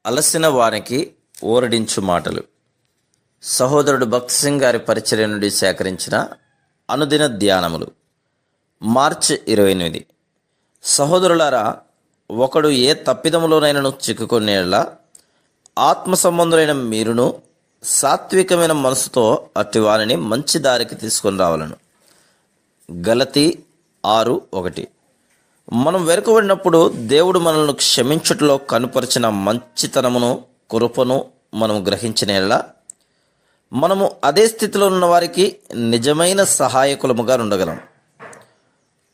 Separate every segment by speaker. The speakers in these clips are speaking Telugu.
Speaker 1: అలసిన వానికి ఊరడించు మాటలు. సహోదరుడు భక్త్ సింగ్ గారి పరిచర్య నుండి సేకరించిన అనుదిన ధ్యానములు. మార్చి 28. సహోదరులారా, ఒకడు ఏ తప్పిదములోనైనను చిక్కుకొనేలా ఆత్మ సంబంధులైన మీరును సాత్వికమైన మనసుతో అట్టి వారిని మంచి దారికి తీసుకొని రావాలను. గలతీ 6:1. మనం వెనుకబడినప్పుడు దేవుడు మనల్ని క్షమించుటలో కనుపరిచిన మంచితనమును, కృపను మనం గ్రహించినలా మనము అదే స్థితిలో ఉన్న వారికి నిజమైన సహాయకులముగా ఉండగలం.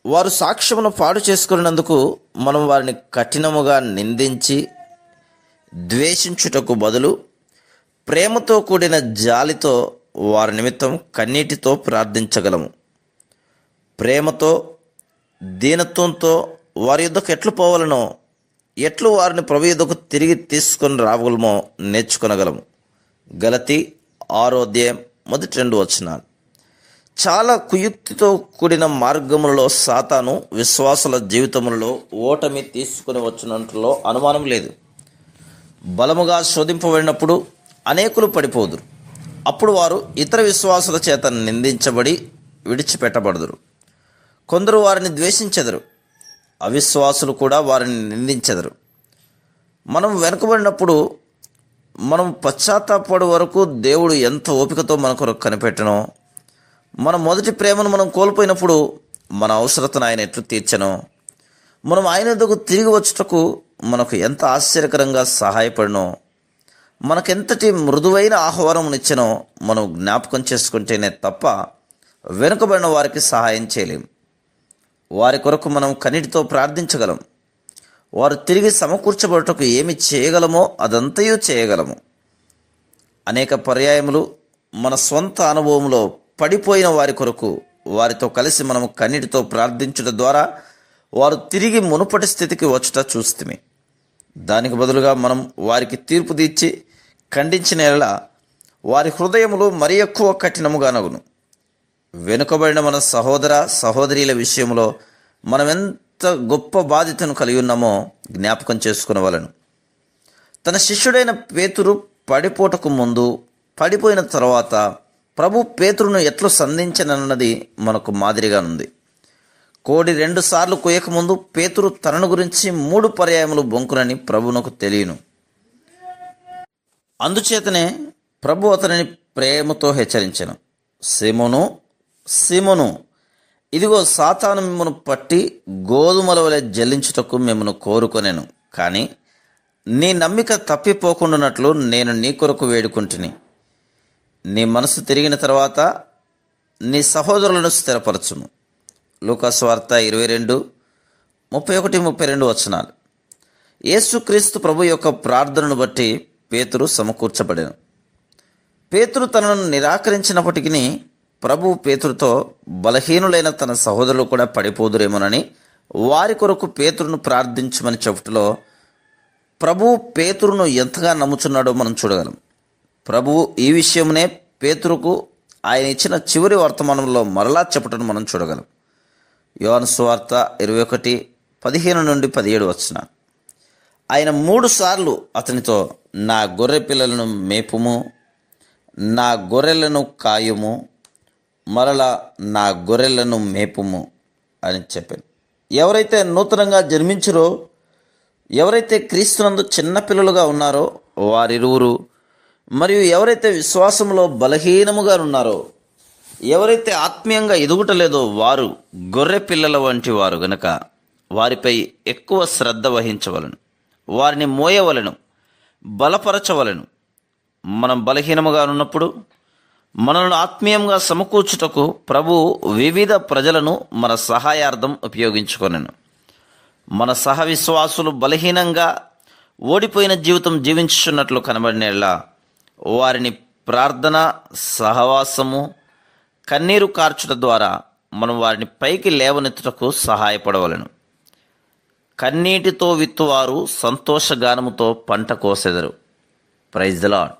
Speaker 1: వారు సాక్ష్యమును పాడు చేసుకున్నందుకు మనం వారిని కఠినముగా నిందించి ద్వేషించుటకు బదులు ప్రేమతో కూడిన జాలితో వారి నిమిత్తం కన్నీటితో ప్రార్థించగలము. ప్రేమతో, దీనత్వంతో వారి యుద్ధకు ఎట్లు పోవాలనో, ఎట్లు వారిని ప్రభు యుద్ధకు తిరిగి తీసుకొని రాగలమో నేర్చుకొనగలము. గలతీ 6:1-2. చాలా కుయుక్తితో కూడిన మార్గములలో సాతాను విశ్వాసుల జీవితములలో ఓటమి తీసుకుని వచ్చినట్లో అనుమానం లేదు. బలముగా శోధింపబడినప్పుడు అనేకులు పడిపోదురు. అప్పుడు వారు ఇతర విశ్వాసుల చేత నిందించబడి విడిచిపెట్టబడదురు. కొందరు వారిని ద్వేషించెదరు, అవిశ్వాసులు కూడా వారిని నిందించెదరు. మనం వెనుకబడినప్పుడు మనం పశ్చాత్తాపడు వరకు దేవుడు ఎంత ఓపికతో మన కొరకు కనిపెట్టనో, మన మొదటి ప్రేమను మనం కోల్పోయినప్పుడు మన అవసరతను ఆయన ఎట్లు తీర్చనో, మనం ఆయన వద్దకు తిరిగి వచ్చుటకు మనకు ఎంత ఆశ్చర్యకరంగా సహాయపడినో, మనకెంతటి మృదువైన ఆహ్వానమునిచ్చినో మనం జ్ఞాపకం చేసుకుంటేనే తప్ప వెనుకబడిన వారికి సహాయం చేయలేం. వారి కొరకు మనం కన్నీటితో ప్రార్థించగలం. వారు తిరిగి సమకూర్చబడుటకు ఏమి చేయగలమో అదంతయూ చేయగలము. అనేక పర్యాయములు మన స్వంత అనుభవంలో పడిపోయిన వారి కొరకు వారితో కలిసి మనము కన్నీటితో ప్రార్థించడం ద్వారా వారు తిరిగి మునుపటి స్థితికి వచ్చుట చూస్తుమి. దానికి బదులుగా మనం వారికి తీర్పు తీర్చి ఖండించిన యెడల వారి హృదయములు మరి ఎక్కువ కఠినముగానగును. వెనుకబడిన మన సహోదర సహోదరీల విషయంలో మనం ఎంత గొప్ప బాధ్యతను కలిగి ఉన్నామో జ్ఞాపకం చేసుకునవలెను. తన శిష్యుడైన పేతురు పడిపోటకు ముందు, పడిపోయిన తర్వాత ప్రభు పేతురును ఎట్లు సంధించనన్నది మనకు మాదిరిగా ఉంది. కోడి 2 సార్లు కొయ్యకముందు పేతురు తనను గురించి 3 పర్యాయములు బొంకునని ప్రభువునకు తెలియను. అందుచేతనే ప్రభు అతనిని ప్రేమతో హెచ్చరించెను. సీమోను, సీమోను, ఇదిగో సాతాను మిమ్మను పట్టి గోధుమల వలె జల్లించుటకు మిమ్మను కోరుకొనెను. కానీ నీ నమ్మిక తప్పిపోకుండానట్లు నేను నీ కొరకు వేడుకుంటుని. నీ మనసు తిరిగిన తర్వాత నీ సహోదరులను స్థిరపరచుము. లూకాసు వార్త 22:31-32. యేసుక్రీస్తు ప్రభు యొక్క ప్రార్థనను బట్టి పేతురు సమకూర్చబడెను. పేతురు తనను నిరాకరించినప్పటికీ ప్రభు పేతురుతో బలహీనులైన తన సహోదరులు కూడా పడిపోదురేమోనని వారి కొరకు పేతురును ప్రార్థించమని చెప్పుటలో ప్రభు పేతురును ఎంతగా నమ్ముచున్నాడో మనం చూడగలం. ప్రభువు ఈ విషయమునే పేతురుకు ఆయన ఇచ్చిన చివరి వర్తమానంలో మరలా చెప్పటను మనం చూడగలం. యోహాను సువార్త 21:15-17. ఆయన 3 సార్లు అతనితో, నా గొర్రె పిల్లలను మేపుము, నా గొర్రెలను కాయుము, మరలా నా గొర్రెలను మేపుము అని చెప్పాను. ఎవరైతే నూతనంగా జన్మించరో, ఎవరైతే క్రీస్తునందు చిన్నపిల్లలుగా ఉన్నారో వారిరువురు, మరియు ఎవరైతే విశ్వాసంలో బలహీనముగా ఉన్నారో, ఎవరైతే ఆత్మీయంగా ఎదుగుటలేదో వారు గొర్రె పిల్లల వంటి వారు గనక వారిపై ఎక్కువ శ్రద్ధ వహించవలను, వారిని మోయవలను, బలపరచవలను. మనం బలహీనముగా ఉన్నప్పుడు మనల్ని ఆత్మీయంగా సమకూర్చుటకు ప్రభు వివిధ ప్రజలను మన సహాయార్థం ఉపయోగించుకొనెను. మన సహ విశ్వాసులు బలహీనంగా ఓడిపోయిన జీవితం జీవించుచున్నట్లు కనబడినలా వారిని ప్రార్థన, సహవాసము, కన్నీరు కార్చుట ద్వారా మనం వారిని పైకి లేవనెత్తుటకు సహాయపడవలను. కన్నీటితో విత్తువారు సంతోషగానముతో పంట కోసెదరు. Praise the lord.